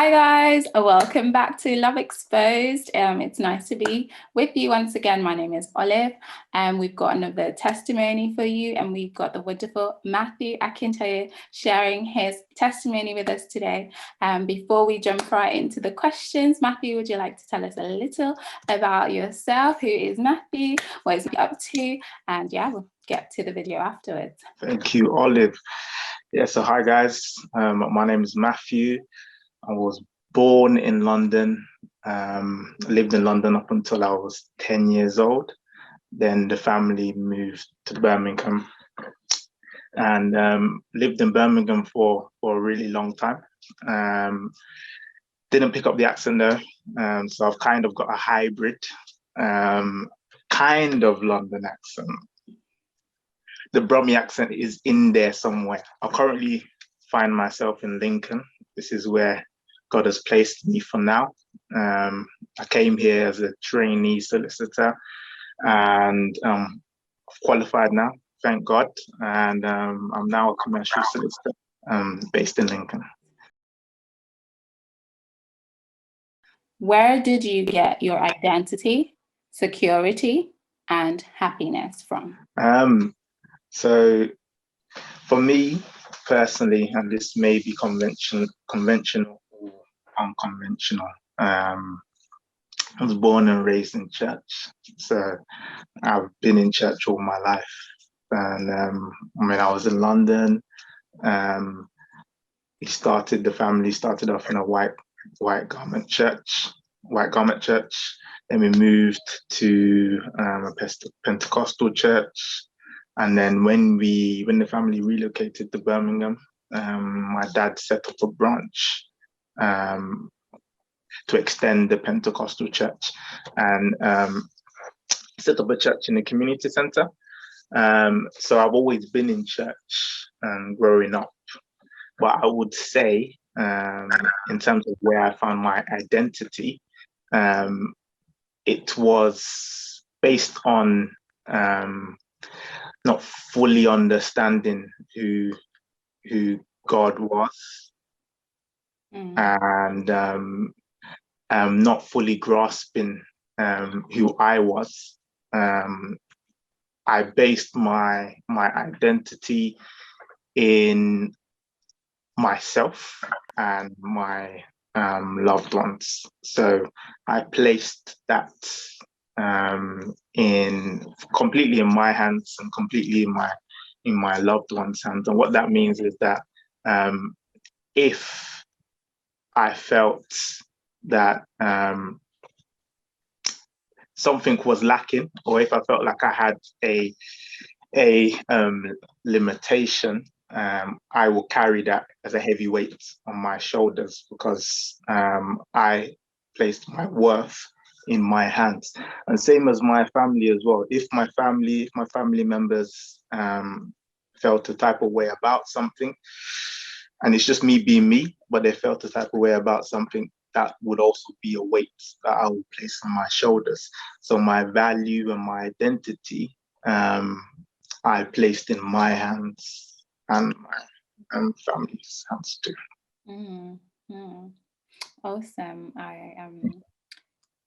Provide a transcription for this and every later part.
Hi guys, welcome back to Love.Xposed. It's nice to be with you once again. My name is Olive and we've got another testimony for you, and we've got the wonderful Matthew Akintoye sharing his testimony with us today. Before we jump right into the questions, Matthew, would you like to tell us a little about yourself? Who is Matthew? What is he up to? And yeah, we'll get to the video afterwards. Thank you, Olive. Yeah, so hi guys, my name is Matthew. I was born in London, lived in London up until I was 10 years old. Then the family moved to Birmingham and lived in Birmingham for a really long time. Didn't pick up the accent though, so I've kind of got a hybrid, kind of London accent. The Brummie accent is in there somewhere. I currently find myself in Lincoln. This is where God has placed me for now. I came here as a trainee solicitor and I've qualified now, thank God. And I'm now a commercial solicitor based in Lincoln. Where did you get your identity, security, and happiness from? So for me personally, and this may be conventional or unconventional, I was born and raised in church. So I've been in church all my life. And when I was in London, the family started off in a white garment church. Then we moved to a Pentecostal church. And then when the family relocated to Birmingham, my dad set up a branch to extend the Pentecostal church and set up a church in the community center. So I've always been in church growing up. But I would say, in terms of where I found my identity, it was based on not fully understanding who God was, and not fully grasping who I was. I based my identity in myself and my loved ones. So I placed that completely in my hands and completely in my loved ones' hands. And what that means is that if I felt that something was lacking, or if I felt like I had a limitation, I will carry that as a heavy weight on my shoulders, because I placed my worth in my hands. And same as my family as well. If my family members felt a type of way about something, and it's just me being me, but they felt a type of way about something, that would also be a weight that I would place on my shoulders. So my value and my identity, I placed in my hands and my family's hands too. Awesome.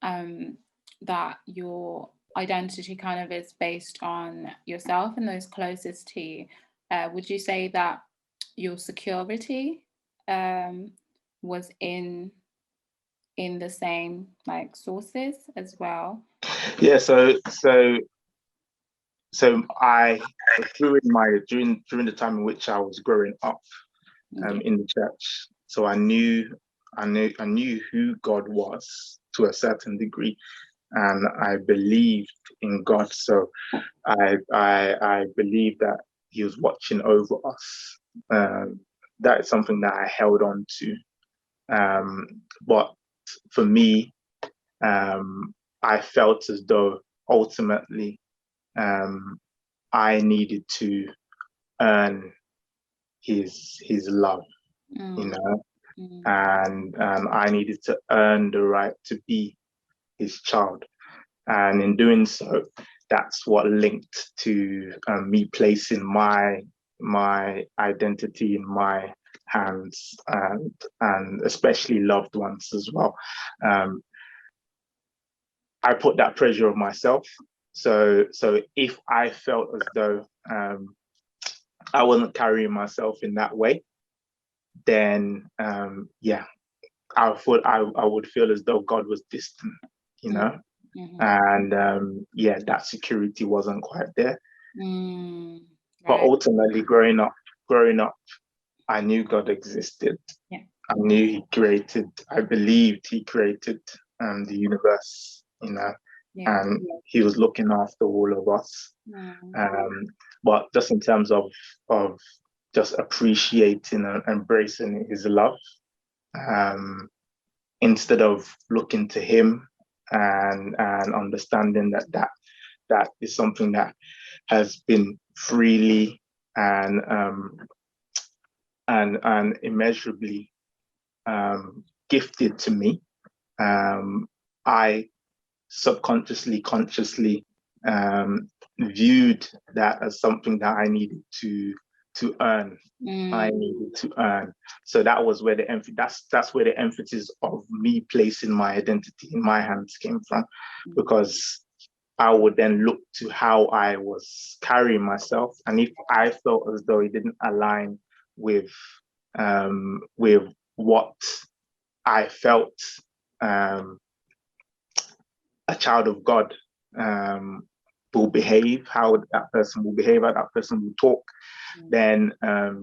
That your identity kind of is based on yourself and those closest to you. Would you say that your security was in the same like sources as well? Yeah, so I during the time in which I was growing up in the church, so I knew who God was to a certain degree, and I believed in God. So I believed that He was watching over us. That is something that I held on to. But for me, I felt as though ultimately I needed to earn his love, and I needed to earn the right to be his child. And in doing so, that's what linked to me placing my identity in my hands, and especially loved ones as well. I put that pressure on myself. So if I felt as though I wasn't carrying myself in that way, then yeah, I would feel as though God was distant, you know. Mm-hmm. And yeah, that security wasn't quite there. Right. But ultimately, growing up, I knew God existed. Yeah. I knew He created. I believed He created the universe, you know, Yeah. and He was looking after all of us. But just in terms of just appreciating and embracing His love, instead of looking to Him and understanding that is something that has been freely and immeasurably gifted to me. I subconsciously, consciously viewed that as something that I needed to earn. I needed to earn. So that was where that's where the emphasis of me placing my identity in my hands came from, because I would then look to how I was carrying myself, and if I felt as though it didn't align with what I felt a child of God will behave, how that person will behave, how that person will talk, then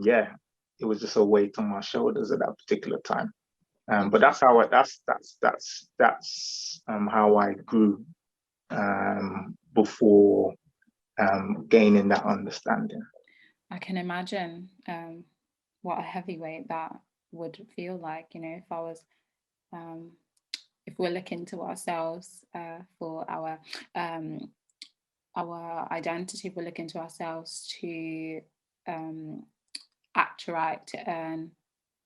yeah, it was just a weight on my shoulders at that particular time. But that's how how I grew before gaining that understanding. I can imagine what a heavyweight that would feel like, you know, if I was if we're looking to ourselves for our identity, we're looking to ourselves to act right, to earn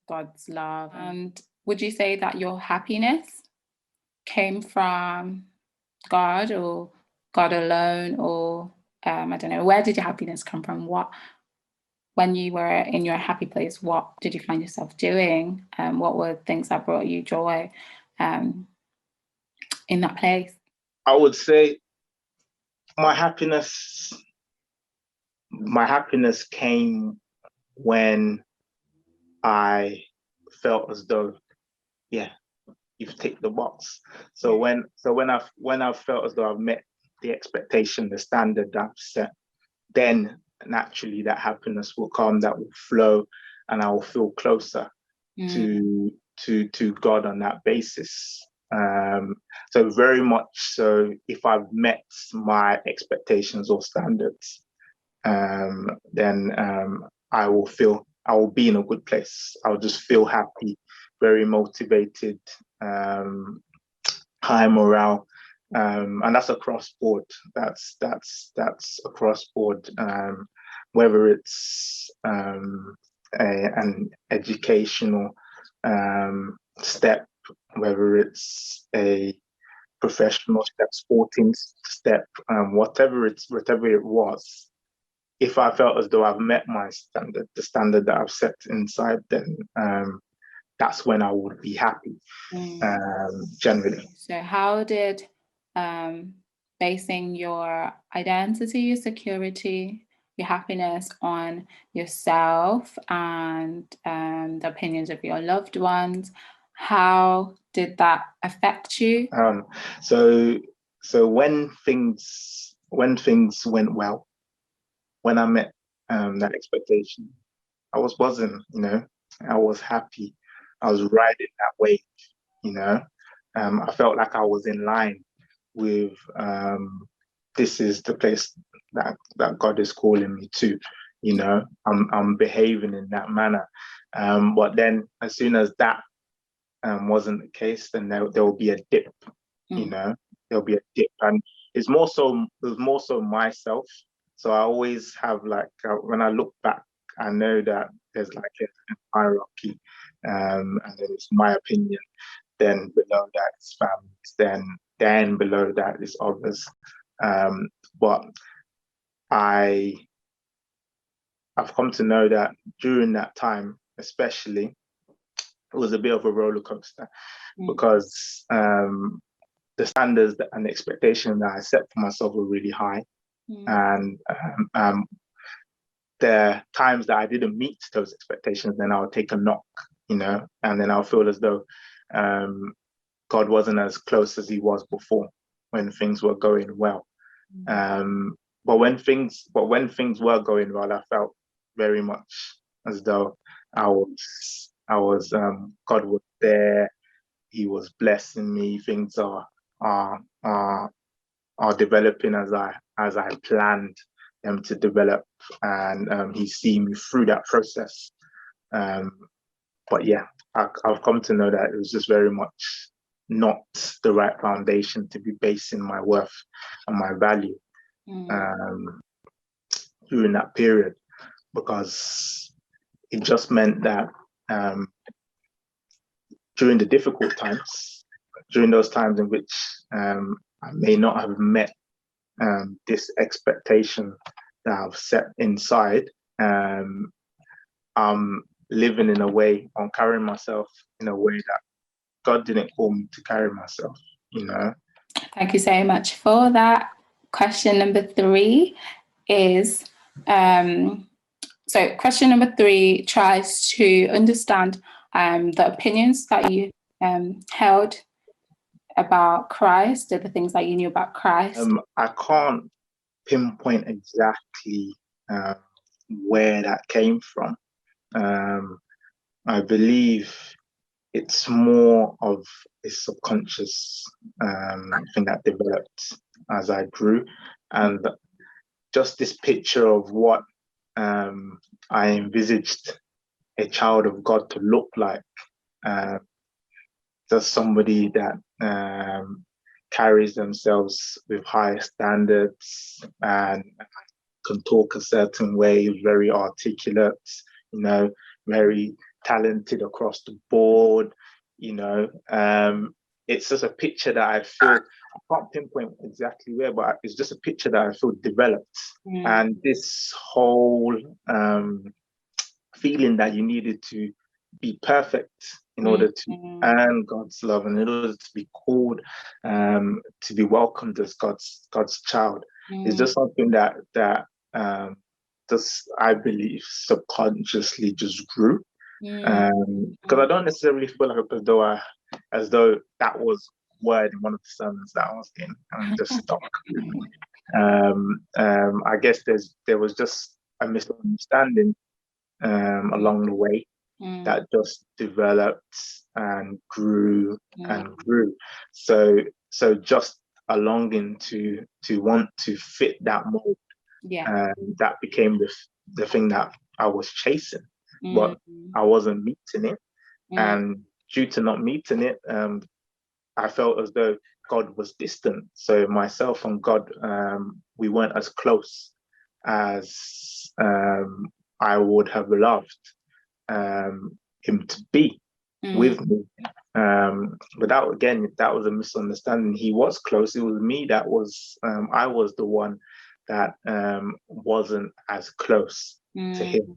God's love. And would you say that your happiness came from God, or God alone, or I don't know, where did your happiness come from? When you were in your happy place, what did you find yourself doing? What were things that brought you joy in that place? I would say my happiness came when I felt as though, yeah, you've ticked the box. So when I felt as though I've met the expectation, the standard that I've set, then naturally that happiness will come, that will flow, and I will feel closer to God on that basis. So very much so, if I've met my expectations or standards, then I will be in a good place. I'll just feel happy, very motivated, high morale, and that's across board. That's across board. Whether it's an educational step, whether it's a professional step, sporting step, whatever it was, if I felt as though I've met my standard, the standard that I've set inside, then that's when I would be happy, generally. So how did basing your identity, your security, your happiness on yourself and the opinions of your loved ones, how did that affect you? So when things went well, when I met that expectation, I was buzzing, you know, I was happy, I was riding that wave, you know. I felt like I was in line with this is the place that God is calling me to, you know. I'm behaving in that manner. But then as soon as that wasn't the case, then there will be a dip, you know. There'll be a dip, and it was more so myself. So I always have like when I look back, I know that there's like a hierarchy, and then it's my opinion. Then below that is families. Then below that is others. But I've come to know that during that time, especially, it was a bit of a roller coaster because the standards and the expectations that I set for myself were really high. And there are times that I didn't meet those expectations, then I would take a knock, and then I'll feel as though God wasn't as close as he was before when things were going well. But when things were going well, I felt very much as though God was there. He was blessing me. Things are developing as I planned them to develop, and he's seen me through that process. But yeah, I've come to know that it was just very much not the right foundation to be basing my worth and my value during that period, because it just meant that during the difficult times, during those times in which I may not have met this expectation that I've set inside, I'm living in a way, I'm carrying myself in a way that God didn't call me to carry myself, Thank you so much for that. Question number 3 is, so question number 3 tries to understand the opinions that you held about Christ, or the things that you knew about Christ. I can't pinpoint exactly where that came from. I believe it's more of a subconscious thing that developed as I grew, and just this picture of what I envisaged a child of God to look like, just somebody that carries themselves with high standards and can talk a certain way, very articulate, very talented across the board. It's just a picture that I feel, I can't pinpoint exactly where, but it's just a picture that I feel developed. And this whole feeling that you needed to be perfect in order to earn God's love, and in order to be called, to be welcomed as God's child, is just something that just, I believe, subconsciously just grew. Because I don't necessarily feel like as though that was word in one of the sermons that I was in, and just stuck. I guess there was just a misunderstanding along the way that just developed and grew and grew. So just a longing to want to fit that mold. That became the thing that I was chasing, but I wasn't meeting it. And due to not meeting it, I felt as though God was distant. So myself and God, we weren't as close as I would have loved him to be with me. But that was a misunderstanding. He was close. It was me that was, I was the one that wasn't as close to him.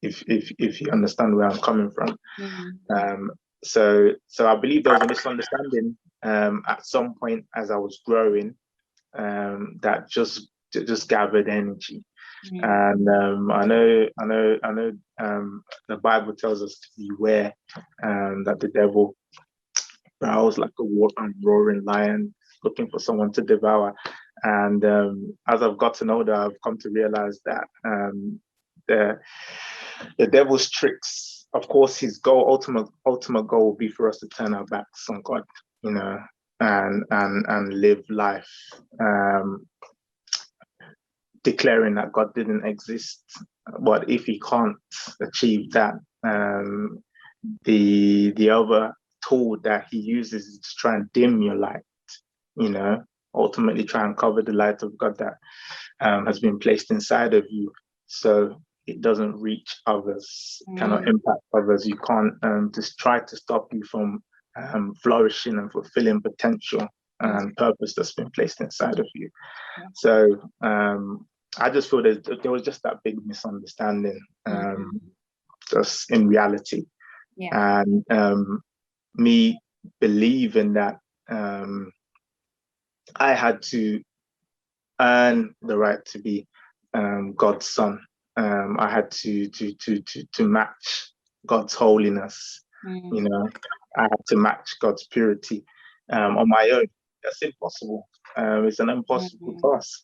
If you understand where I'm coming from. So I believe there was a misunderstanding at some point as I was growing, that just gathered energy. And I know the Bible tells us to beware that the devil prowls like a roaring lion looking for someone to devour. And as I've gotten older, I've come to realize that the devil's tricks, of course, his ultimate goal will be for us to turn our backs on God, and live life declaring that God didn't exist. But if he can't achieve that, the other tool that he uses is to try and dim your light, ultimately try and cover the light of God that has been placed inside of you, so it doesn't reach others, cannot impact others. You can't just try to stop you from flourishing and fulfilling potential and purpose that's been placed inside of you. So I just feel there was just that big misunderstanding. just in reality. Yeah. And me believing that I had to earn the right to be God's son. I had to match God's holiness. You know, I had to match God's purity on my own. That's impossible. It's an impossible task.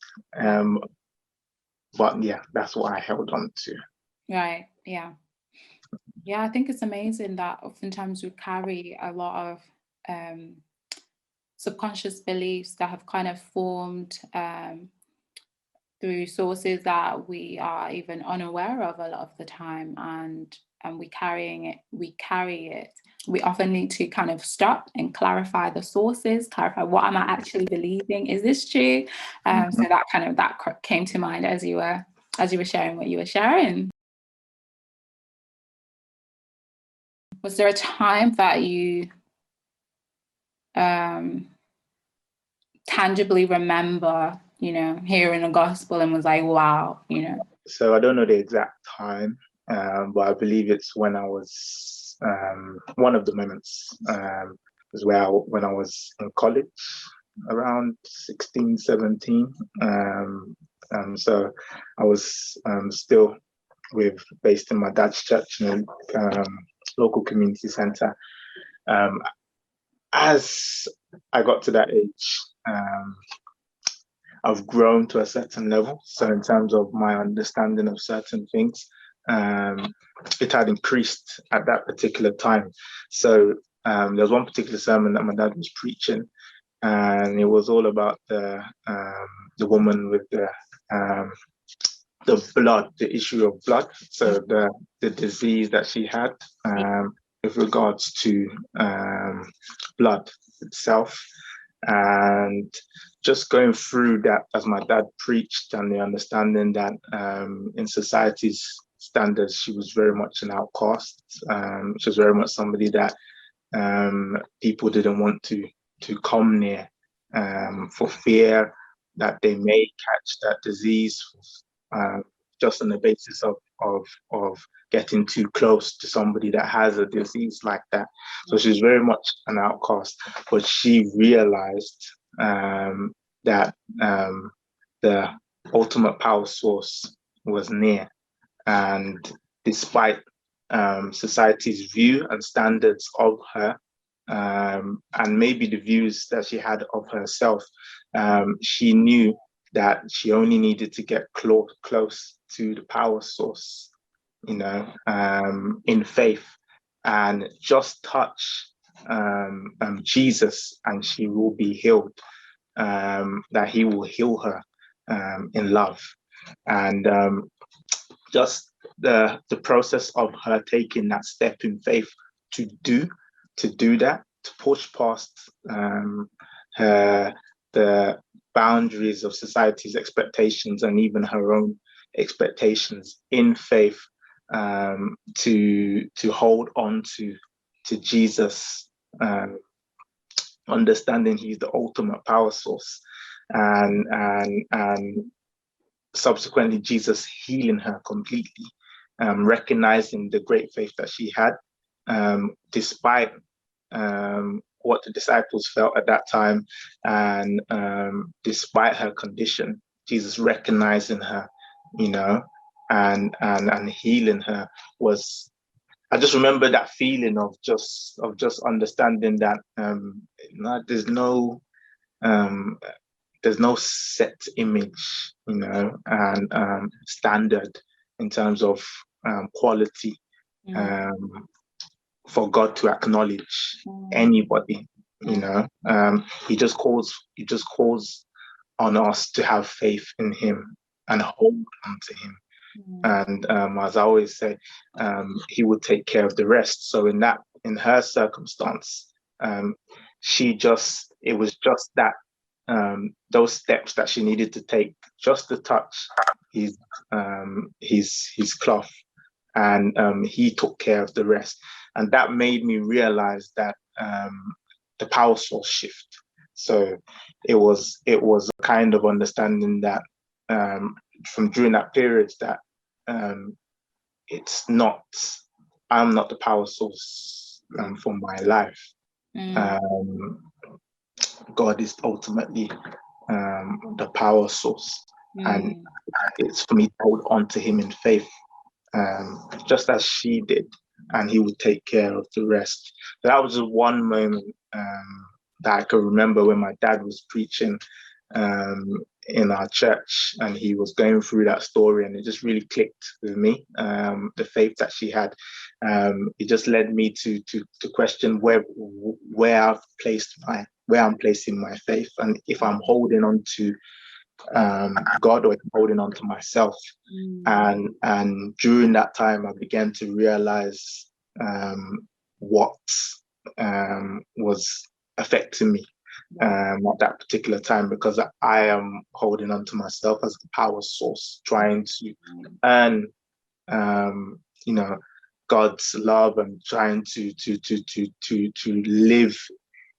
But yeah, that's what I held on to. Right. Yeah. Yeah, I think it's amazing that oftentimes we carry a lot of subconscious beliefs that have kind of formed through sources that we are even unaware of a lot of the time, and we carry it. We often need to kind of stop and clarify the sources, clarify what am I actually believing, is this true? So that came to mind as you were sharing what you were sharing. Was there a time that you tangibly remember, hearing a gospel and was like, wow, So I don't know the exact time, but I believe it's when I was one of the moments as well when I was in college, around 16, 17. So I was still based in my dad's church in a local community center. As I got to that age, I've grown to a certain level. So in terms of my understanding of certain things, it had increased at that particular time. So there was one particular sermon that my dad was preaching, and it was all about the woman with the blood, the issue of blood. So the disease that she had with regards to blood itself. And just going through that as my dad preached, and the understanding that in society's standards, she was very much an outcast. She was very much somebody that people didn't want to come near for fear that they may catch that disease, just on the basis of getting too close to somebody that has a disease like that. So she's very much an outcast, but she realized that the ultimate power source was near. And despite society's view and standards of her, and maybe the views that she had of herself, she knew that she only needed to get close to the power source, in faith, and just touch Jesus, and she will be healed. That he will heal her in love, and just the process of her taking that step in faith to do that, to push past the boundaries of society's expectations and even her own expectations in faith, to hold on to Jesus, understanding he's the ultimate power source, and subsequently Jesus healing her completely, recognizing the great faith that she had, despite what the disciples felt at that time, and despite her condition, Jesus recognizing her, and healing her was. I just remember that feeling of just understanding that there's no set image, and standard in terms of quality for God to acknowledge anybody. He just calls on us to have faith in him and hold on to him. And as I always say, he would take care of the rest. So in her circumstance, it was just that those steps that she needed to take, just to touch his cloth, and he took care of the rest. And that made me realize that the power source shift. So it was a kind of understanding that from during that period that it's not I'm not the power source for my life. Mm. Um, God is ultimately the power source, and Mm. it's for me to hold on to Him in faith, just as she did, and He would take care of the rest. So that was just one moment that I could remember when my dad was preaching um, in our church, and he was going through that story, and it just really clicked with me. The faith that she had, it just led me to question where I'm placing my faith, and if I'm holding on to God, or if I'm holding on to myself. Mm. And during that time, I began to realize what was affecting me at that particular time, because I am holding on to myself as a power source, trying to earn, you know, God's love, and trying to live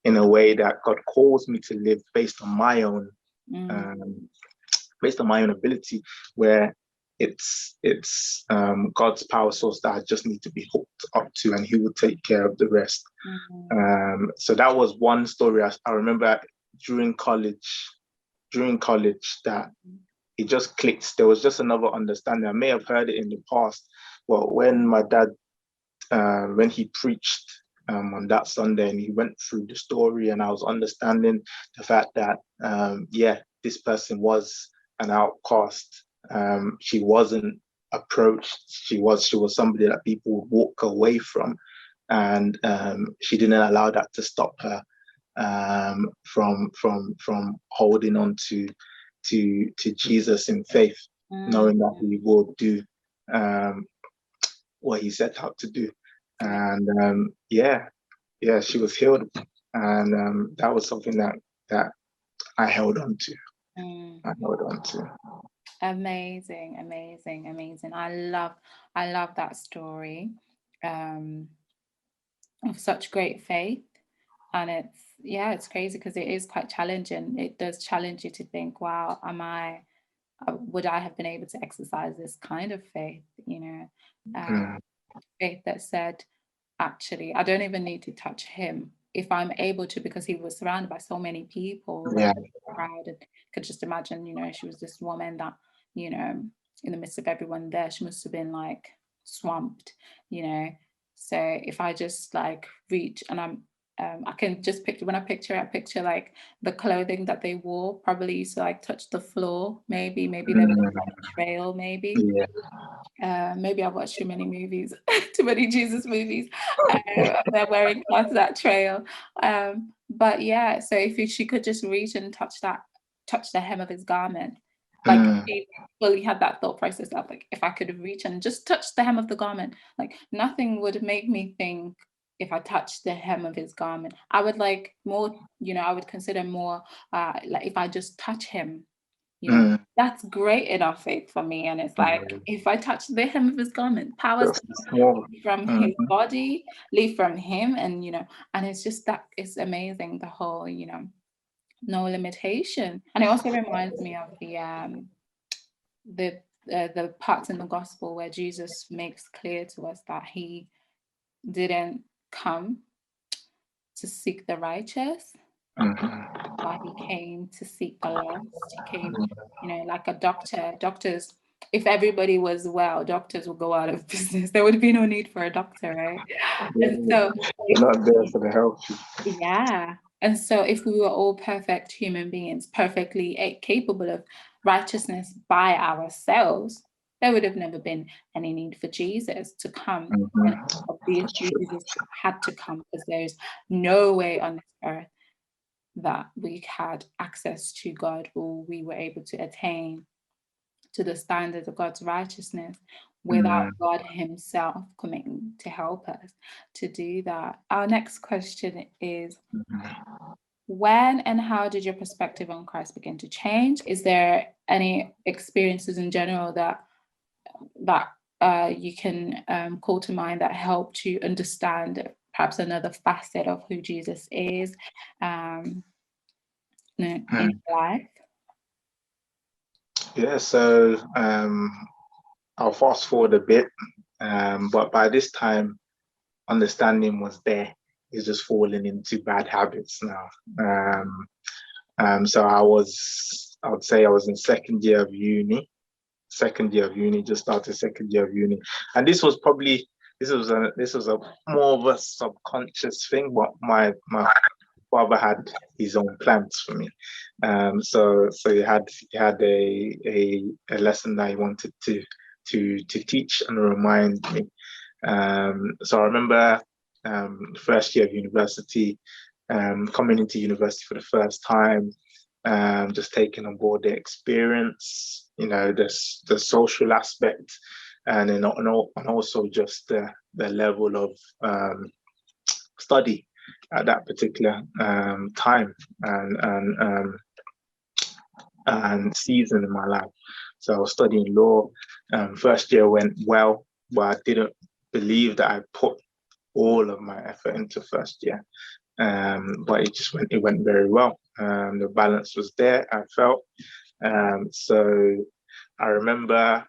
in a way that God calls me to live based on my own Mm. um, ability, where it's God's power source that I just need to be hooked up to, and He will take care of the rest. Mm. So that was one story I remember during college. That it just clicked. There was just another understanding. I may have heard it in the past, but when my dad, when he preached on that Sunday, and he went through the story, and I was understanding the fact that yeah, this person was an outcast. She wasn't approached. She was somebody that people would walk away from, and she didn't allow that to stop her from holding on to Jesus in faith, Mm. knowing that He will do um, what He set out to do. And yeah, she was healed, and that was something that I held on to. Mm. I held on to. Amazing, amazing, amazing. I love that story um, of such great faith. And it's crazy because it is quite challenging. It does challenge you to think, wow, would I have been able to exercise this kind of faith, Mm, faith that said, actually, I don't even need to touch him if I'm able to, because he was surrounded by so many people and yeah. crowd. And could just imagine, she was this woman that, you know, in the midst of everyone there, she must have been like swamped, you know. So if I just like reach and I can just picture when I picture like the clothing that they wore, probably used to like touch the floor, maybe they would Mm, have like a trail, maybe. yeah. Maybe I've watched too many movies, too many Jesus movies. They're wearing clothes that trail. But yeah, so if she could just reach and touch the hem of his garment, like Mm, she fully had that thought process of like, if I could reach and just touch the hem of the garment, like nothing would make me think if I touched the hem of his garment. I would like more, I would consider more like if I just touch him, mm, that's great enough faith for me. And it's like, mm. if I touch the hem of his garment, power's Just small. leave from Mm, his body, leave from him. And, and it's just that it's amazing, the whole, no limitation. And it also reminds me of the the parts in the gospel where Jesus makes clear to us that he didn't come to seek the righteous, mm, but he came to seek the lost. He came, like a doctor. Doctors, if everybody was well, doctors would go out of business. There would be no need for a doctor, right? And yeah. so, if Not there for the help. yeah, and so if we were all perfect human beings, perfectly capable of righteousness by ourselves, there would have never been any need for Jesus to come. And Mm-hmm. obviously, Jesus had to come because there's no way on this earth that we had access to God, or we were able to attain to the standard of God's righteousness without Mm, God Himself coming to help us to do that. Our next question is, when and how did your perspective on Christ begin to change? Is there any experiences in general that you can call to mind that helped you understand perhaps another facet of who Jesus is um, in mm. life? Yeah, so I'll fast forward a bit. But by this time, understanding was there. It's just falling into bad habits now. So I would say I was in second year of uni, just started second year of uni. And this was a more of a subconscious thing, but my father had his own plans for me. So he had a lesson that he wanted to teach and remind me. So I remember first year of university, coming into university for the first time, just taking on board the experience, the social aspect, and also just the level of study at that particular time and season in my life. So I was studying law. First year went well, but I didn't believe that I put all of my effort into first year. But it went very well. The balance was there, I felt. So I remember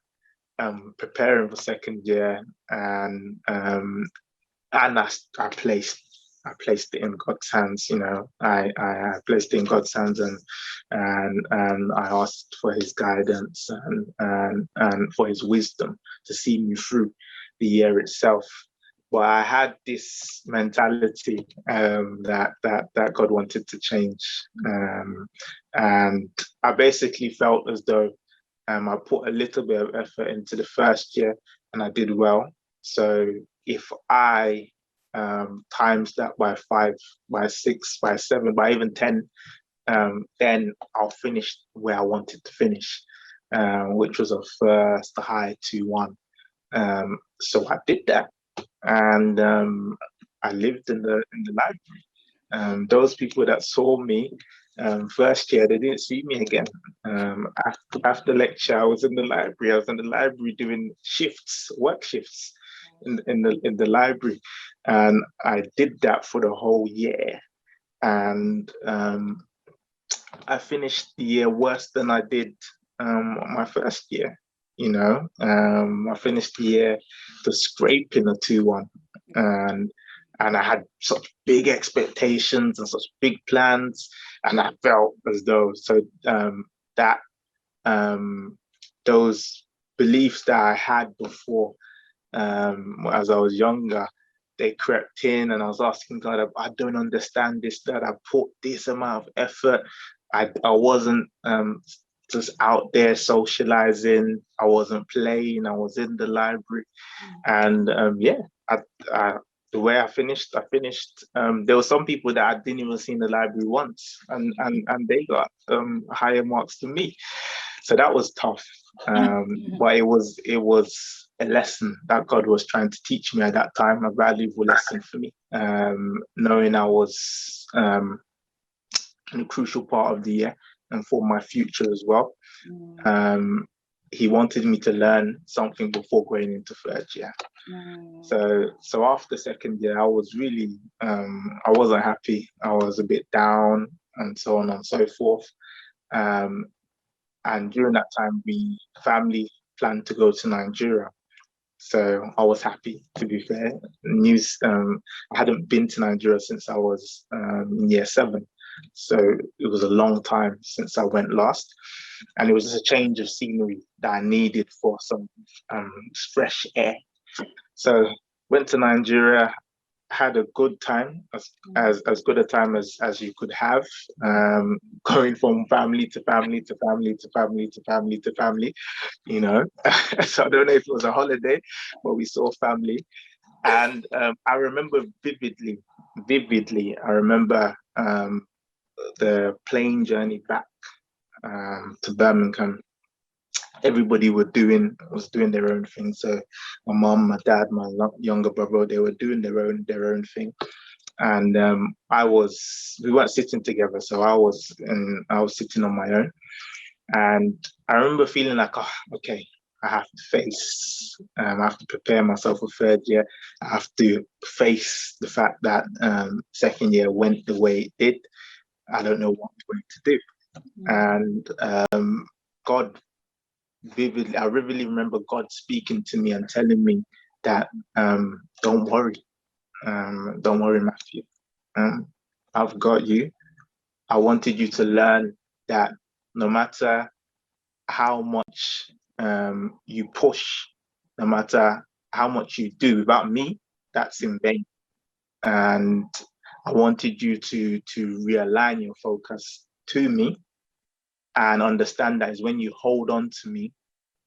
preparing for second year, and I placed it in God's hands. I placed it in God's hands, and I asked for His guidance and for His wisdom to see me through the year itself. But I had this mentality that God wanted to change, and I basically felt as though I put a little bit of effort into the first year, and I did well. So if I times that by 5, by 6, by 7, by even 10, then I'll finish where I wanted to finish, which was a first high 2-1. So I did that, and I lived in the library. Those people that saw me first year, they didn't see me again. After lecture, I was in the library. I was in the library doing work shifts in the library, and I did that for the whole year. And I finished the year worse than I did my first year. I finished the year just scraping a 2-1, and I had such big expectations and such big plans, and I felt as though that those beliefs that I had before, as I was younger, they crept in, and I was asking God, I don't understand this, that I put this amount of effort. I wasn't just out there socializing. I wasn't playing. I was in the library, and the way I finished. There were some people that I didn't even see in the library once, and they got higher marks than me. So that was tough, but it was a lesson that God was trying to teach me at that time, a valuable lesson for me. Knowing I was in a crucial part of the year and for my future as well. He wanted me to learn something before going into third year. So after second year, I was really, I wasn't happy. I was a bit down and so on and so forth. And during that time, family planned to go to Nigeria. So I was happy, to be fair. I hadn't been to Nigeria since I was in year 7. So it was a long time since I went last. And it was just a change of scenery that I needed for some fresh air. So went to Nigeria, had a good time, as good a time as you could have, going from family to family to family to family to family to family, So I don't know if it was a holiday, but we saw family. And I remember vividly, I remember the plane journey back to Birmingham. Everybody was doing their own thing. So my mom, my dad, my younger brother, they were doing their own thing. And we weren't sitting together, so I was sitting on my own. And I remember feeling like, oh, okay, I have to prepare myself for third year. I have to face the fact that second year went the way it did. I don't know what I'm going to do. And God I vividly remember God speaking to me and telling me that don't worry, Matthew. I've got you. I wanted you to learn that no matter how much you push, no matter how much you do without me, that's in vain. And I wanted you to realign your focus to me and understand that is when you hold on to me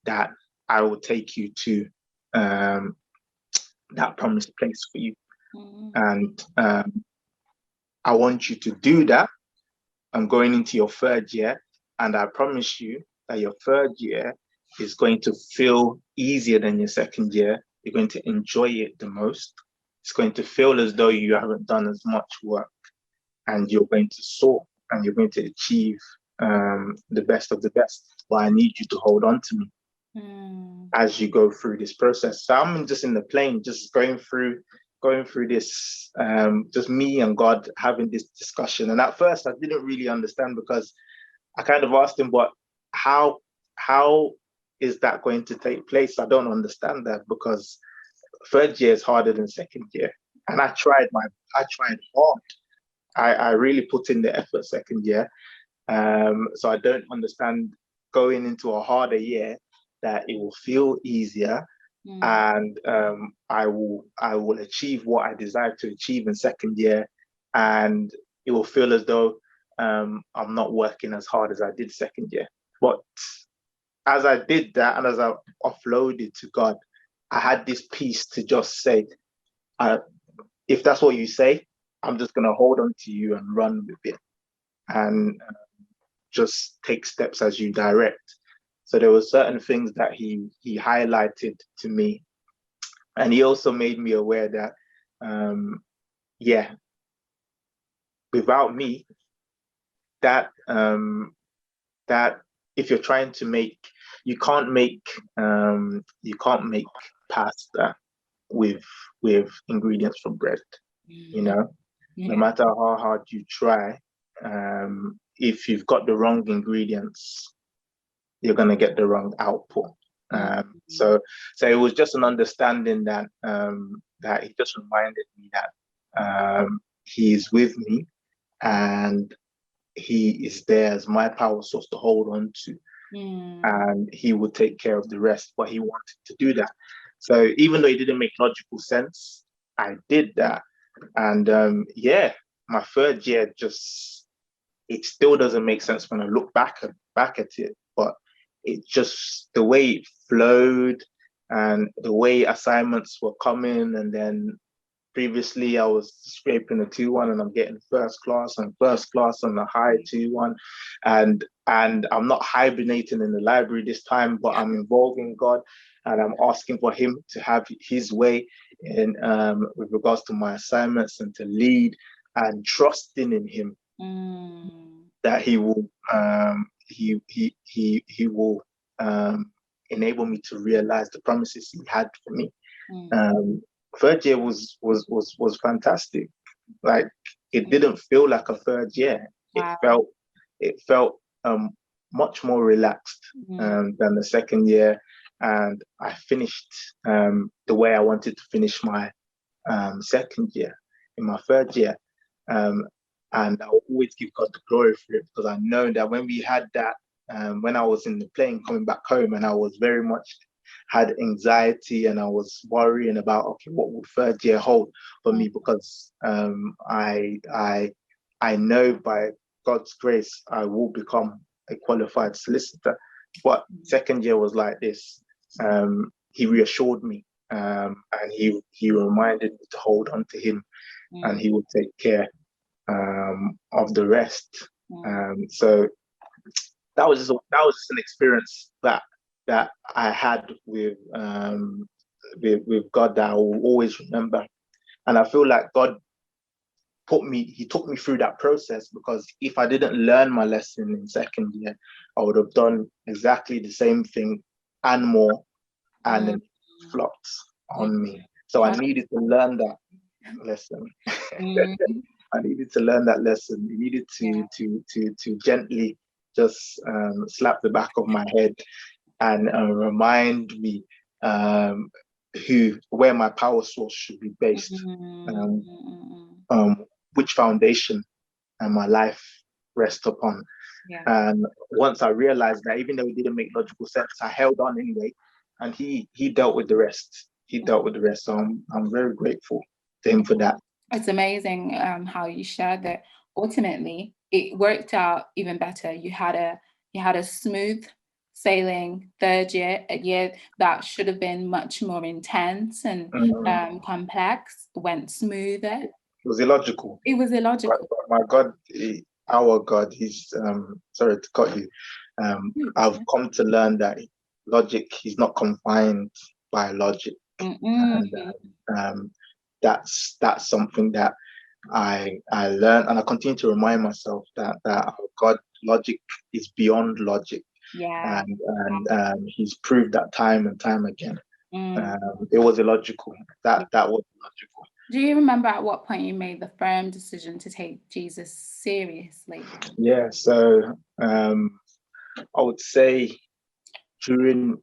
that I will take you to that promised place for you. And I want you to do that. I'm going into your third year, and I promise you that your third year is going to feel easier than your second year. You're going to enjoy it the most. It's going to feel as though you haven't done as much work, and you're going to soar and you're going to achieve the best of the best. But I need you to hold on to me as you go through this process. So I'm just in the plane, just going through this, just me and God having this discussion. And at first I didn't really understand, because I kind of asked him, but how is that going to take place? I don't understand that, because third year is harder than second year. And I tried hard. I really put in the effort second year. So I don't understand going into a harder year that it will feel easier, and I will achieve what I desire to achieve in second year, and it will feel as though I'm not working as hard as I did second year. But as I did that, and as I offloaded to God, I had this peace to just say, if that's what you say, I'm just going to hold on to you and run with it, and just take steps as you direct. So there were certain things that he highlighted to me, and he also made me aware that, without me, that if you're trying to make, you can't make pasta with ingredients from bread. No matter how hard you try, if you've got the wrong ingredients, you're going to get the wrong output. So it was just an understanding that that he just reminded me that he is with me, and he is there as my power source to hold on to, and he will take care of the rest. But he wanted to do that. So even though it didn't make logical sense, I did that. And my third year, it still doesn't make sense when I look back at it, but it just, the way it flowed and the way assignments were coming, and then previously I was scraping a 2-1 and I'm getting first class and a high 2-1, and I'm not hibernating in the library this time, but I'm involving God, and I'm asking for him to have his way in with regards to my assignments, and to lead, and trusting in him that he will he will enable me to realize the promises he had for me. Third year was fantastic. Like, it didn't feel like a third year. Wow. It felt much more relaxed than the second year, and I finished the way I wanted to finish my second year in my third year. And I will always give God the glory for it, because I know that when we had that, when I was in the plane coming back home, and I was very much had anxiety, and I was worrying about, okay, what will third year hold for me? Because I know by God's grace I will become a qualified solicitor. But second year was like this. He reassured me, and he reminded me to hold on to him, and he will take care of the rest. So that was just an experience that I had with God that I will always remember. And I feel like God took me through that process, because if I didn't learn my lesson in second year, I would have done exactly the same thing and more, and then flopped on me. So I needed to learn that lesson. I needed to learn that lesson. You needed to gently just slap the back of my head and remind me where my power source should be based, which foundation my life rests upon. Yeah. And once I realized that, even though it didn't make logical sense, I held on anyway, and he dealt with the rest. So I'm very grateful to him for that. It's amazing how you shared that. Ultimately, it worked out even better. You had a smooth sailing third year, a year that should have been much more intense and complex, went smoother. It was illogical. It was illogical. But my God, our God, he's sorry to cut you. I've come to learn that logic is not confined by logic. And that's something that I learned, and I continue to remind myself that our God, logic is beyond logic. Yeah. And he's proved that time and time again. It was illogical. That was illogical. Do you remember at what point you made the firm decision to take Jesus seriously? Yeah, so I would say during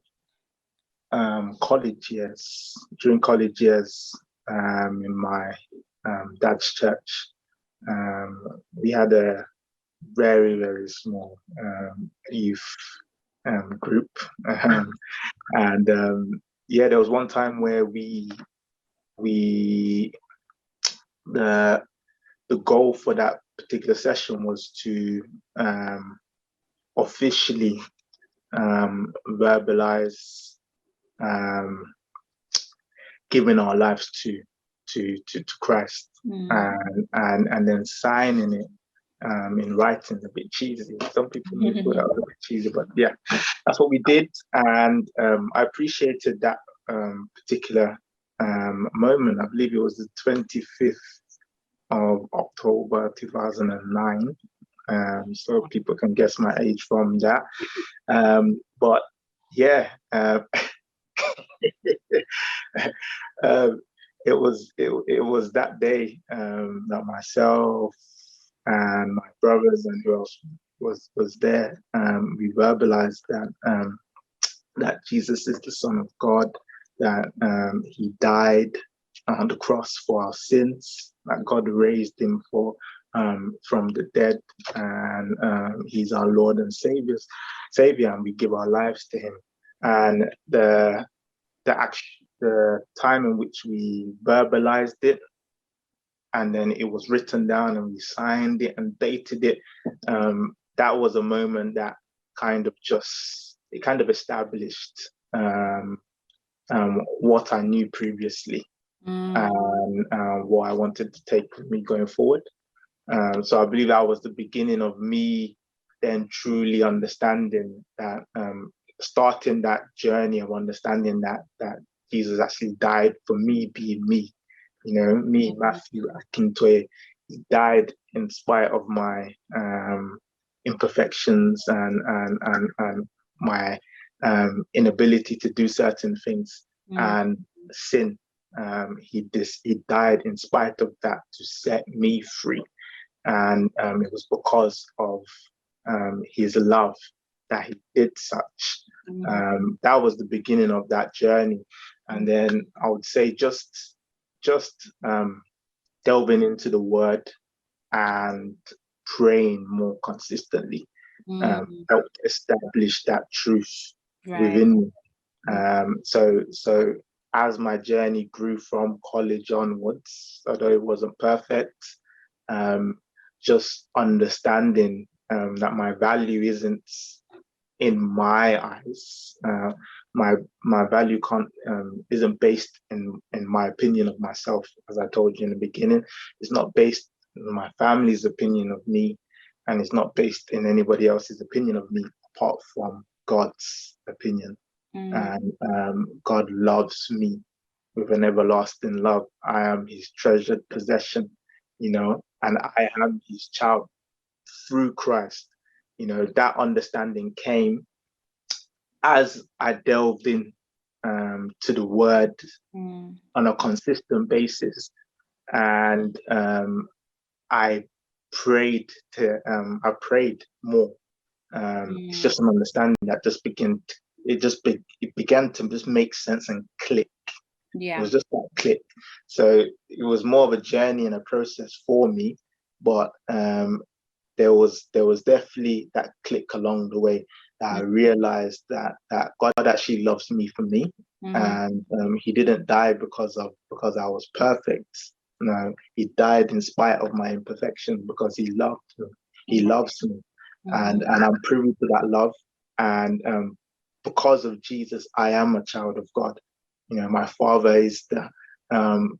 college years, in my dad's church, we had a very, very small youth group. And there was one time where the goal for that particular session was to officially verbalize giving our lives to Christ, and then signing it in writing. A bit cheesy. Some people may feel that was a bit cheesy, but yeah, that's what we did. And I appreciated that particular moment. I believe it was the 25th of October 2009. So people can guess my age from that. But yeah, it was that day that myself and my brothers and who else was there, we verbalized that Jesus is the Son of God, that he died on the cross for our sins, that God raised him from the dead, and he's our Lord and Savior, and we give our lives to him. And the time in which we verbalized it, and then it was written down and we signed it and dated it, that was a moment that kind of established what I knew previously, and what I wanted to take with me going forward. So I believe that was the beginning of me then truly understanding that, starting that journey of understanding that Jesus actually died for me being me. Me, Matthew Akintoye, he died in spite of my imperfections and my inability to do certain things and sin. He died in spite of that to set me free. And it was because of his love that he did such. That was the beginning of that journey. And then I would say just delving into the word and praying more consistently helped establish that truth within me. So as my journey grew from college onwards, although it wasn't perfect, just understanding that my value isn't in my eyes. My value isn't based in my opinion of myself, as I told you in the beginning. It's not based in my family's opinion of me, and it's not based in anybody else's opinion of me apart from God's opinion. And God loves me with an everlasting love. I am his treasured possession, and I am his child through Christ. That understanding came as I delved in to the word on a consistent basis, and I prayed more. It's just an understanding that it began to just make sense and click. It Yeah. was just that click. So it was more of a journey and a process for me, but there was definitely that click along the way that I realized that God actually loves me for me, Mm. and He didn't die because I was perfect. No, He died in spite of my imperfections because He loved me. He loves me, and I'm privy to that love. And because of Jesus, I am a child of God. My Father is the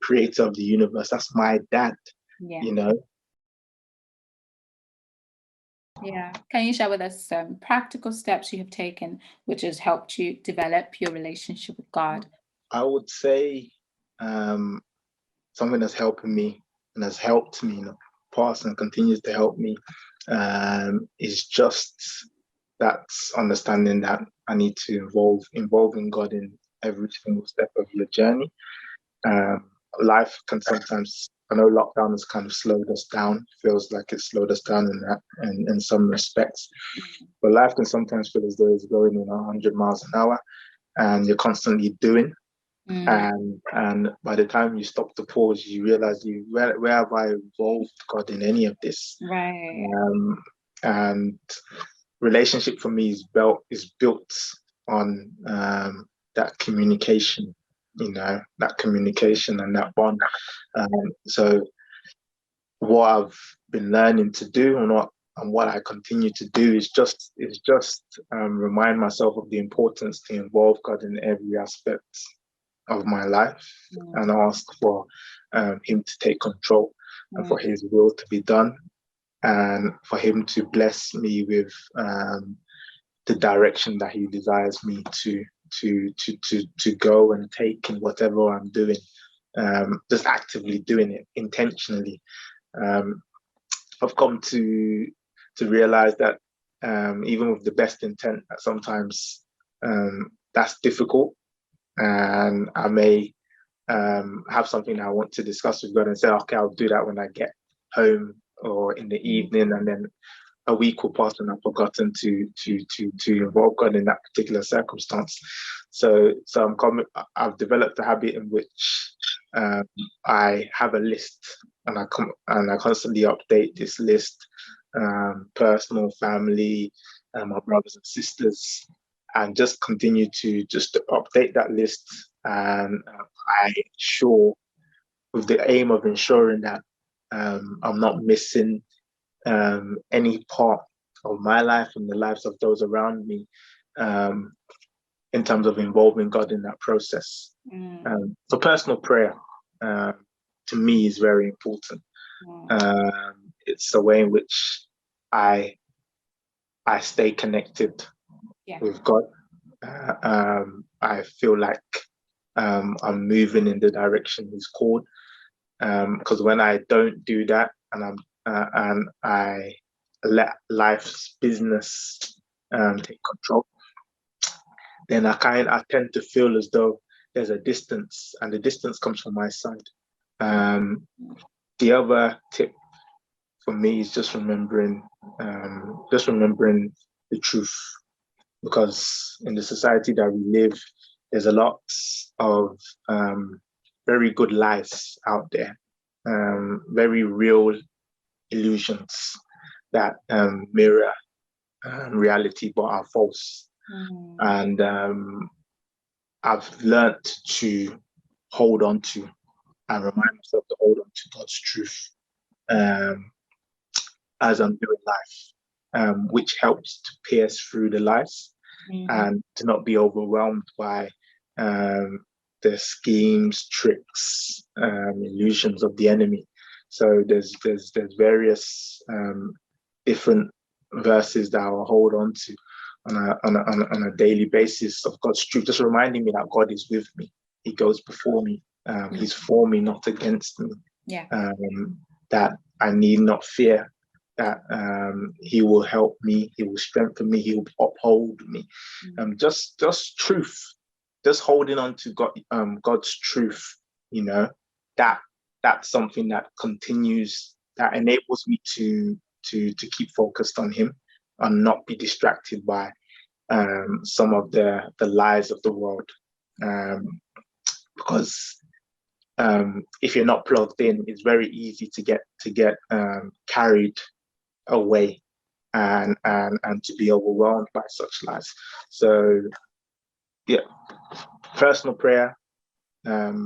creator of the universe. That's my dad. Yeah. You know, Yeah. Can you share with us some practical steps you have taken which has helped you develop your relationship with God? I would say um, something that's helping me and has helped me in the past and continues to help me is just that understanding that I need to involving God in every single step of your journey. Um, Life can sometimes, I know lockdown has kind of slowed us down, feels like it slowed us down in that and in some respects. But life can sometimes feel as though it's going 100 miles an hour and you're constantly doing. Mm. And by the time you stop to pause, you realize where have I involved God in any of this? Right. And relationship for me is built on that communication, that communication and that bond. So what I've been learning to do and what I continue to do is just remind myself of the importance to involve God in every aspect of my life and ask for Him to take control and for His will to be done and for Him to bless me with the direction that He desires me to go and take in whatever I'm doing. Just actively doing it intentionally. Um, I've come to realize that even with the best intent, that sometimes that's difficult, and I may have something I want to discuss with God and say, okay, I'll do that when I get home or in the evening, and then a week will pass and I've forgotten to involve God in that particular circumstance. So I've developed a habit in which I have a list and I constantly update this list, personal, family, my brothers and sisters, and just continue to just update that list. And I ensure with the aim of ensuring that I'm not missing any part of my life and the lives of those around me um, in terms of involving God in that process. So personal prayer to me is very important. It's a way in which I stay connected with God. I feel like I'm moving in the direction He's called. Because when I don't do that and I let life's business take control, then I tend to feel as though there's a distance, and the distance comes from my side. The other tip for me is just remembering the truth, because in the society that we live, there's a lot of very good lies out there, very real illusions that mirror reality but are false. And I've learned to hold on to and remind myself to hold on to God's truth as I'm doing life, which helps to pierce through the lies and to not be overwhelmed by the schemes, tricks, illusions of the enemy. So there's various different verses that I'll hold on to on a daily basis of God's truth, just reminding me that God is with me. He goes before me. He's for me, not against me. Yeah. That I need not fear. That He will help me. He will strengthen me. He will uphold me. Just truth. Just holding on to God's truth. That's something that continues. That enables me to keep focused on Him and not be distracted by some of the lies of the world, because because if you're not plugged in, it's very easy to get carried away and to be overwhelmed by such lies. So yeah, personal prayer with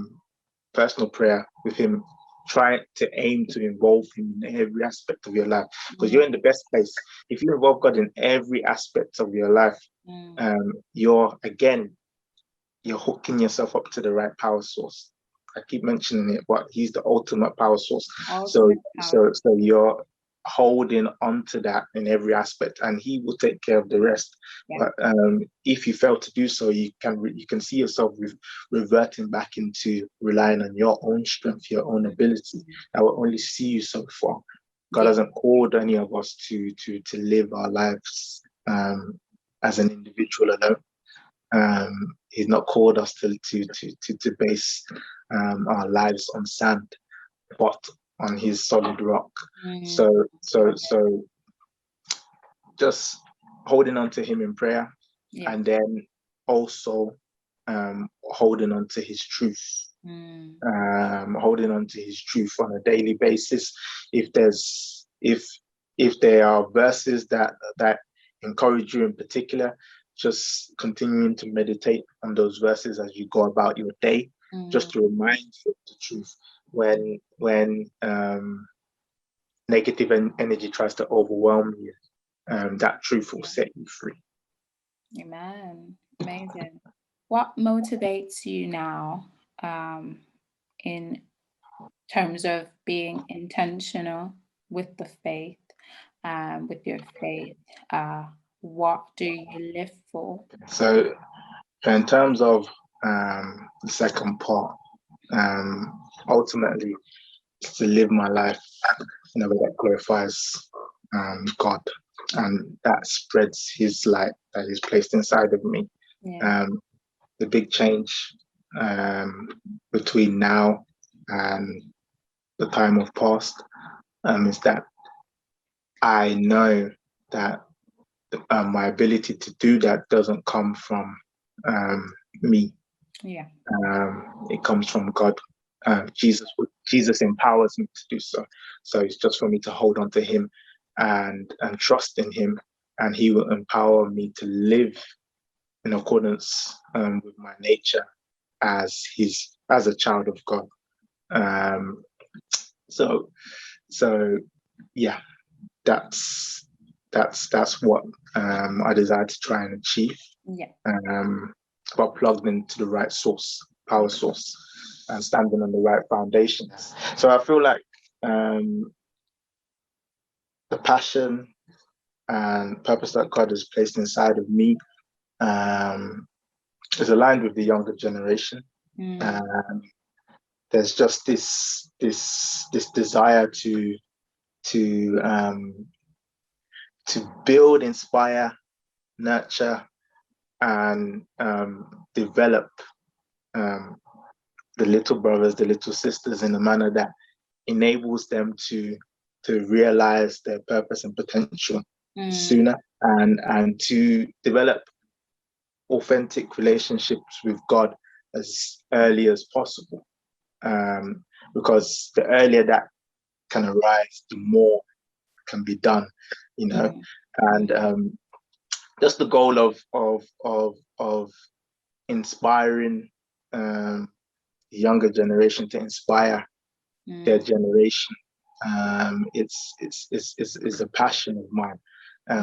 him. Try to aim to involve him in every aspect of your life, because you're in the best place if you involve God in every aspect of your life. You're hooking yourself up to the right power source. I keep mentioning it, but he's the ultimate power source. So you're holding on to that in every aspect, and he will take care of the rest. But if you fail to do so, you can see yourself reverting back into relying on your own strength, your own ability. That will only see you so far. God hasn't called any of us to live our lives as an individual alone. He's not called us to base our lives on sand, but on his solid rock. So just holding on to him in prayer, and then also holding on to his truth. Holding on to his truth on a daily basis. If there are verses that encourage you in particular, just continuing to meditate on those verses as you go about your day, just to remind you of the truth when negative energy tries to overwhelm you. That truth will set you free. Amen. Amazing. What motivates you now in terms of being intentional with the faith, with your faith? What do you live for? So in terms of the second part, ultimately to live my life in a way that glorifies God, and that spreads his light that he's placed inside of me. The big change between now and the time of past is that I know that my ability to do that doesn't come from me. It comes from God. Jesus empowers me to do so. So it's just for me to hold on to him and trust in him, and he will empower me to live in accordance with my nature as a child of God. So yeah, that's what I desire to try and achieve. But plugged into the right power source, and standing on the right foundations. So I feel like the passion and purpose that God has placed inside of me is aligned with the younger generation. There's just this desire to build, inspire, nurture, and develop the little brothers, the little sisters in a manner that enables them to realize their purpose and potential sooner, and to develop authentic relationships with God as early as possible. Because the earlier that can arise, the more can be done, and just the goal of inspiring the younger generation to inspire their generation. It's a passion of mine,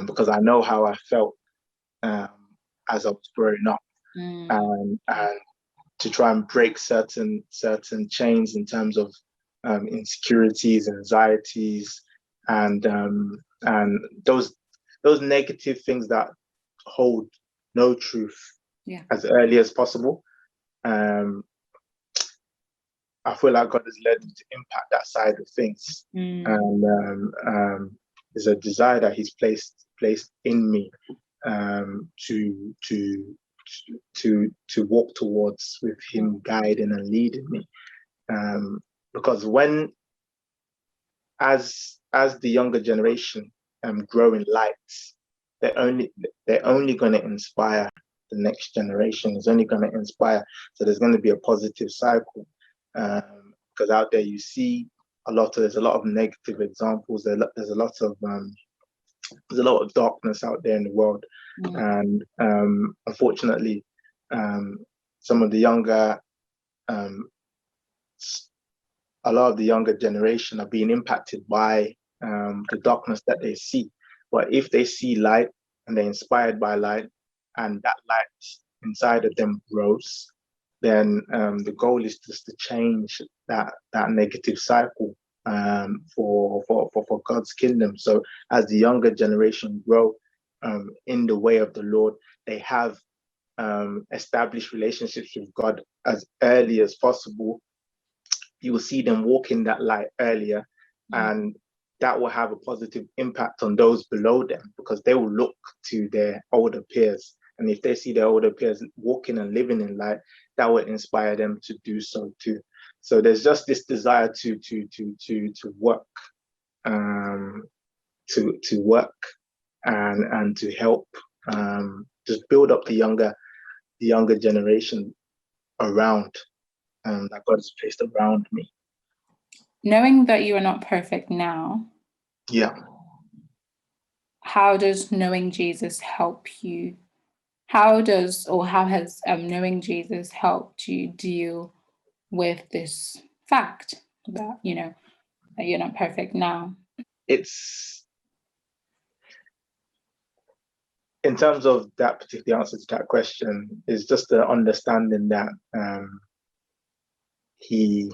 because I know how I felt as I was growing up, and to try and break certain chains in terms of insecurities, anxieties, and those negative things that hold no truth as early as possible. I feel like God has led me to impact that side of things, and there's a desire that he's placed in me to walk towards, with him guiding and leading me, because as the younger generation grow in light, they're only going to inspire the next generation. It's only going to inspire. So there's going to be a positive cycle. Because out there you see there's a lot of negative examples. There's a lot of darkness out there in the world, and unfortunately, some of the younger, a lot of the younger generation are being impacted by the darkness that they see. But if they see light and they're inspired by light, and that light inside of them grows, then the goal is just to change that negative cycle for God's kingdom. So as the younger generation grow in the way of the Lord, they have established relationships with God as early as possible. You will see them walk in that light earlier, and that will have a positive impact on those below them, because they will look to their older peers. And if they see their older peers walking and living in light, that will inspire them to do so too. So there's just this desire to work, to work and to help, just build up the younger generation around, that God has placed around me. Knowing that you are not perfect now, how does knowing Jesus help you? How has knowing Jesus helped you deal with this fact that, that you're not perfect now? It's, in terms of that particular answer to that question, is just the understanding that he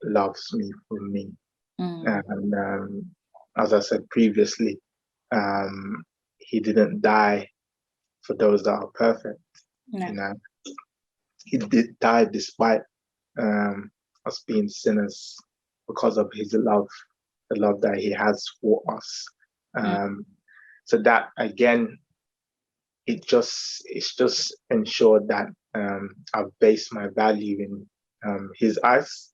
loves me for me. And as I said previously, he didn't die for those that are perfect. No. He did die despite us being sinners, because of his love, the love that he has for us. So that again, it's just ensured that I've based my value in his eyes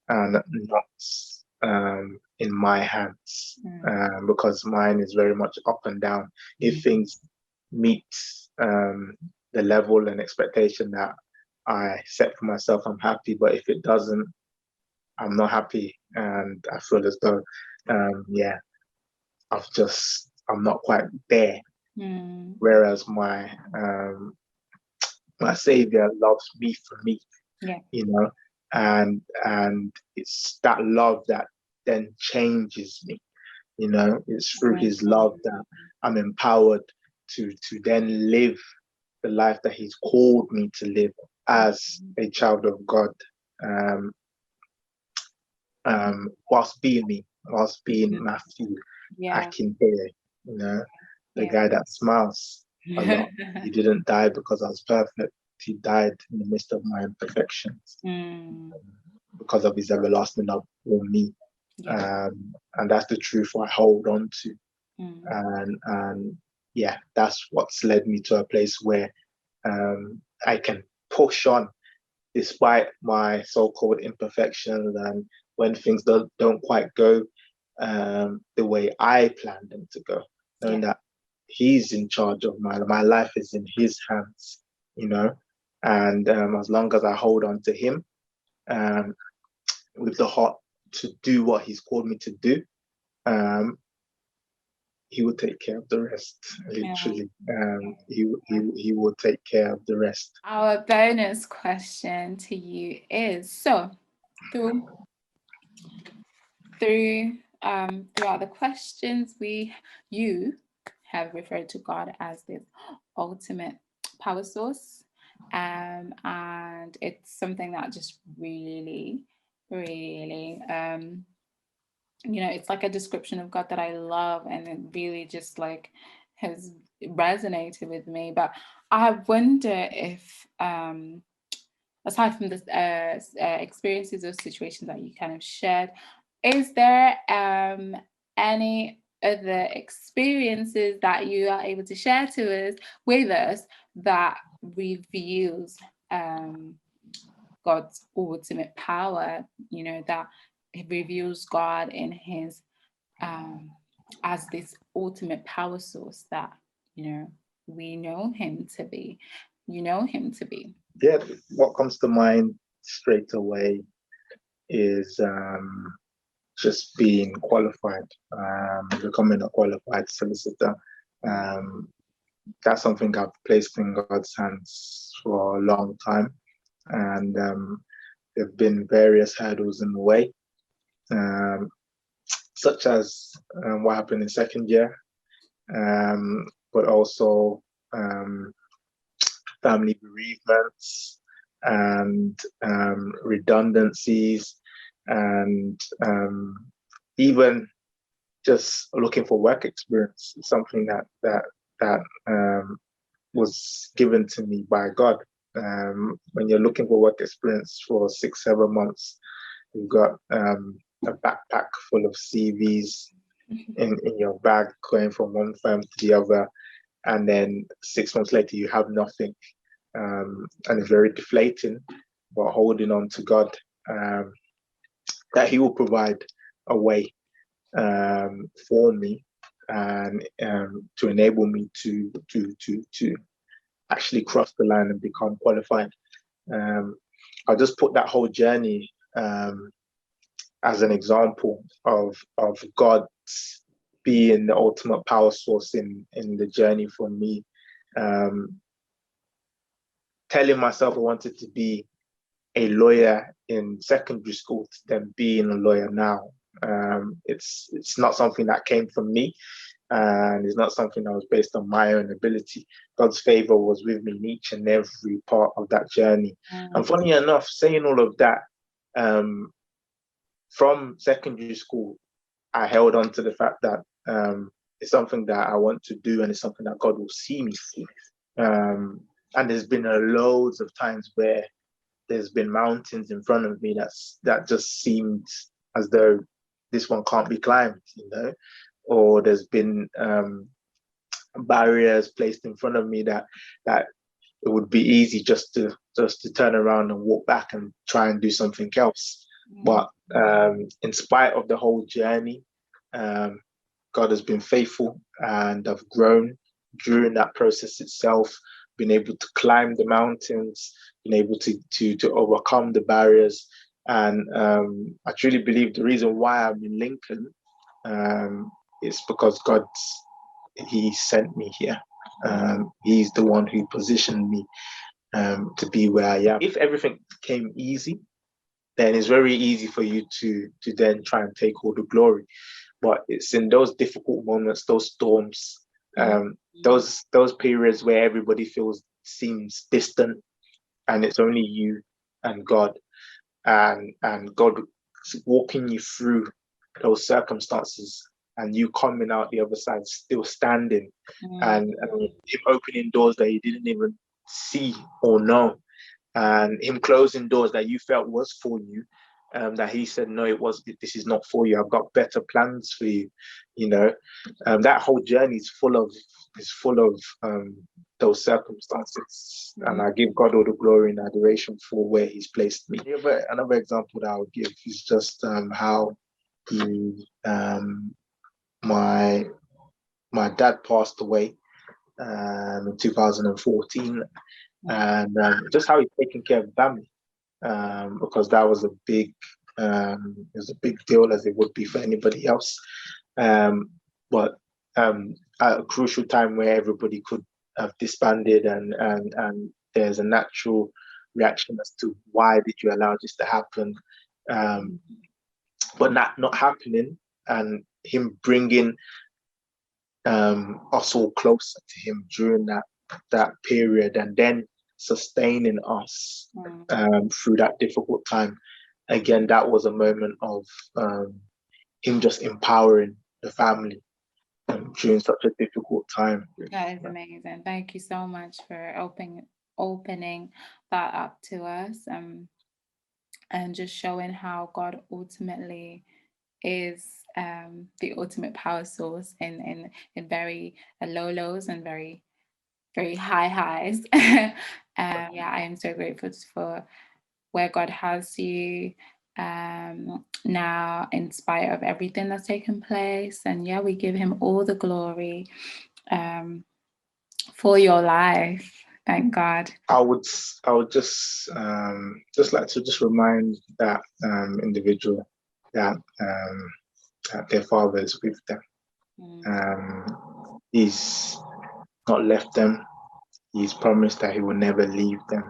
and not in my hands, because mine is very much up and down. If things meet the level and expectation that I set for myself, I'm happy. But if it doesn't, I'm not happy, and I feel as though, I'm not quite there. Whereas my Savior loves me for me, and it's that love that then changes me. It's through his love that I'm empowered to then live the life that he's called me to live as a child of God, whilst being me, whilst being Matthew Akintoye, the guy that smiles a lot. He didn't die because I was perfect. He died in the midst of my imperfections, because of his everlasting love for me. And that's the truth I hold on to. And that's what's led me to a place where I can push on despite my so-called imperfections, and when things don't quite go the way I planned them to go, knowing that he's in charge of my life is in his hands, and as long as I hold on to him with the heart to do what he's called me to do, he will take care of the rest. Literally, he will take care of the rest. Our bonus question to you is: so throughout the questions, you have referred to God as this ultimate power source, and it's something that just really, really, it's like a description of God that I love, and it really just like has resonated with me. But I wonder if, aside from the experiences or situations that you kind of shared, is there any other experiences that you are able to share with us that reveals God's ultimate power, that it reveals God in his as this ultimate power source that we know him to be. You know him to be. Yeah, what comes to mind straight away is just being qualified, becoming a qualified solicitor. Um, that's something I've placed in God's hands for a long time, and there have been various hurdles in the way, um, such as what happened in second year, but also um, family bereavements and redundancies, and even just looking for work experience, something that was given to me by God. When you're looking for work experience for 6, 7 months, you've got a backpack full of CVs in your bag, going from one firm to the other, and then 6 months later you have nothing, and it's very deflating. But holding on to God, that He will provide a way for me, and to enable me to actually cross the line and become qualified. I'll just put that whole journey as an example of God being the ultimate power source in the journey for me. Telling myself I wanted to be a lawyer in secondary school to then being a lawyer now. It's not something that came from me, and it's not something that was based on my own ability. God's favor was with me in each and every part of that journey. And funny enough, saying all of that, from secondary school, I held on to the fact that it's something that I want to do, and it's something that God will see me through. And there's been loads of times where there's been mountains in front of me that just seemed as though this one can't be climbed, or there's been barriers placed in front of me that it would be easy just to turn around and walk back and try and do something else. But in spite of the whole journey, God has been faithful, and I've grown during that process itself, been able to climb the mountains, been able to overcome the barriers. And I truly believe the reason why I'm in Lincoln is because He sent me here. He's the one who positioned me to be where I am. If everything came easy, then it's very easy for you to then try and take all the glory. But it's in those difficult moments, those storms, those periods where everybody seems distant, and it's only you and God, and God walking you through those circumstances, and you coming out the other side still standing, and Him opening doors that you didn't even see or know, and Him closing doors that you felt was for you, that He said, no, this is not for you. I've got better plans for you. That whole journey is full of those circumstances, and I give God all the glory and adoration for where He's placed me. Another example that I would give is just how He, my dad passed away in 2014, and just how He's taking care of the family, because that was a big deal, as it would be for anybody else. But at a crucial time where everybody could have disbanded, and there's a natural reaction as to why did you allow this to happen, but not happening, and Him bringing us all closer to Him during that period, and then sustaining us through that difficult time. Again, that was a moment of Him just empowering the family during such a difficult time. That is amazing. Thank you so much for opening that up to us, and just showing how God ultimately is the ultimate power source in very low lows and very very high highs. Yeah, I am so grateful for where God has you now, in spite of everything that's taken place. And yeah, we give Him all the glory. for your life. Thank God. I would just like to just remind that individual that that their father is with them. He's not left them. He's promised that he will never leave them.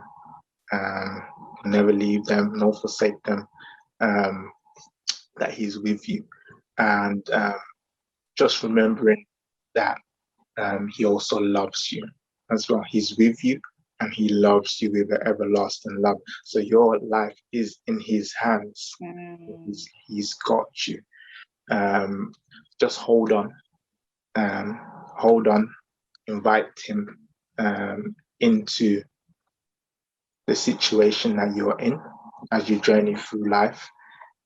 Never leave them, nor forsake them. That he's with you, and just remembering that he also loves you as well. He's with you, and he loves you with an everlasting love. So your life is in his hands. He's got you. Just hold on. Hold on. Invite him into the situation that you're in as you journey through life,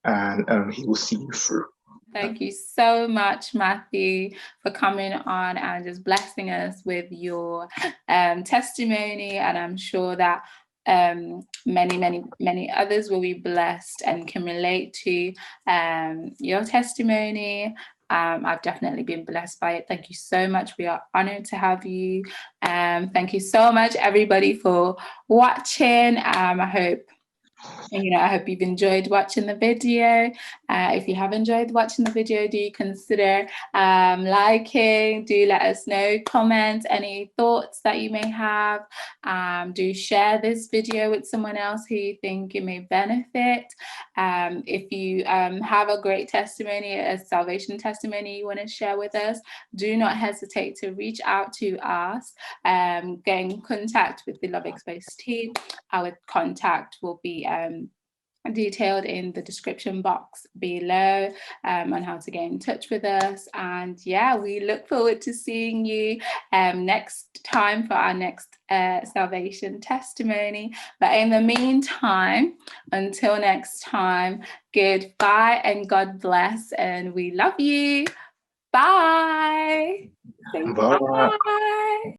and he will see you through. Thank you so much, Matthew, for coming on and just blessing us with your testimony. And I'm sure that many others will be blessed and can relate to your testimony. I've definitely been blessed by it. Thank you so much. We are honored to have you. Thank you so much, everybody, for watching. I hope you've enjoyed watching the video. If you have enjoyed watching the video, do consider liking, do let us know, comment any thoughts that you may have. Do share this video with someone else who you think it may benefit. If you have a great testimony, a salvation testimony you want to share with us, do not hesitate to reach out to us. Get in contact with the Love.Xposed team. Our contact will be detailed in the description box below on how to get in touch with us. And yeah, we look forward to seeing you next time for our next salvation testimony. But in the meantime, until next time, goodbye and God bless, and we love you. Bye. Bye. Bye.